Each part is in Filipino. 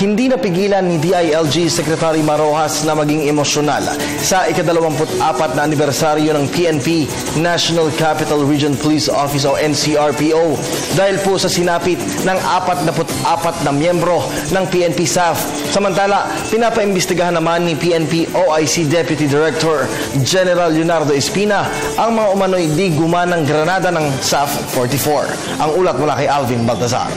Hindi napigilan ni DILG Secretary Marojas na maging emosyonal sa ika-24 na anibersaryo ng PNP National Capital Region Police Office o NCRPO dahil po sa sinapit ng 44 na miyembro ng PNP staff. Samantala, pinapaimbestigahan naman ni PNP OIC Deputy Director General Leonardo Espina ang mga umano'y di gumanang granada ng SAF 44. Ang ulat mula kay Alvin Baltazar.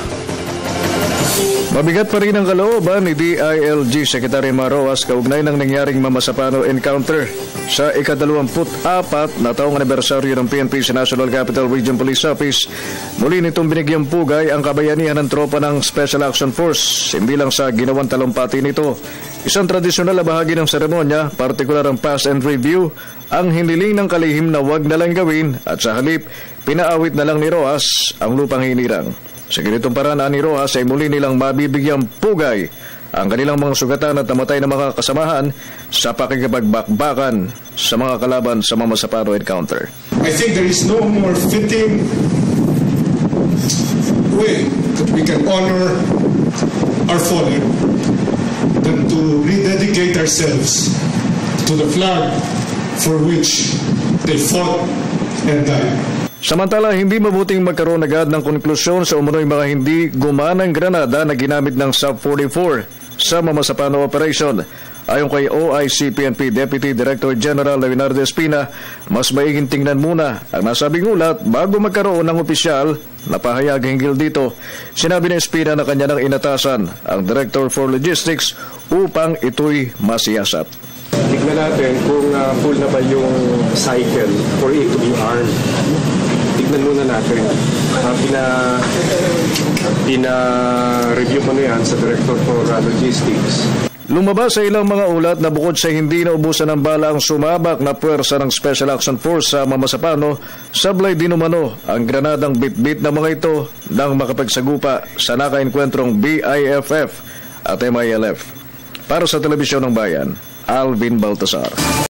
Mabigat pa rin ang kalooban ni DILG Secretary Marojas kaugnay ng nangyaring Mamasapano encounter sa ika-24 na taong anibersaryo ng PNP sa National Capital Region Police Office. Muli nitong binigyang pugay ang kabayanihan ng tropa ng Special Action Force, hindi lang sa ginawang talumpati nito. Isang tradisyonal na bahagi ng seremonya, partikular ang pass and review, ang hiniling ng kalihim na wag na lang gawin at sa halip, pinaawit na lang ni Rojas ang lupang hinirang. Sa ganitong paraan ni Rojas ay muli nilang mabibigyang pugay ang kanilang mga sugatan at namatay na mga kasamahan sa pakikipagbakbakan sa mga kalaban sa Mamasapano encounter. I think there is no more fitting way that we can honor our fallen than to rededicate ourselves to the flag for which they fought and died. Samantala, hindi mabuting magkaroon agad ng konklusyon sa umano'y mga hindi gumanang granada na ginamit ng SAF 44 sa Mamasapano Operation. Ayon kay OIC PNP Deputy Director General Leonardo Espina, mas maiging tingnan muna ang nasabing ulat bago magkaroon ng opisyal na pahayag hinggil dito. Sinabi ni Espina na kanya nang inatasan ang Director for Logistics upang ito'y masiyasat. Tignan natin kung full na ba yung cycle for it to be armed. Tignan muna natin. Pina-review ko na yan sa Director for Logistics. Lumabas sa ilang mga ulat na bukod sa hindi naubusan ng bala ang sumabak na puwersa ng Special Action Force sa Mamasapano, sablay din umano ang granadang bit-bit na mga ito nang makapagsagupa sa nakaenkwentrong BIFF at MILF. Para sa Telebisyon ng Bayan, Alvin Baltazar.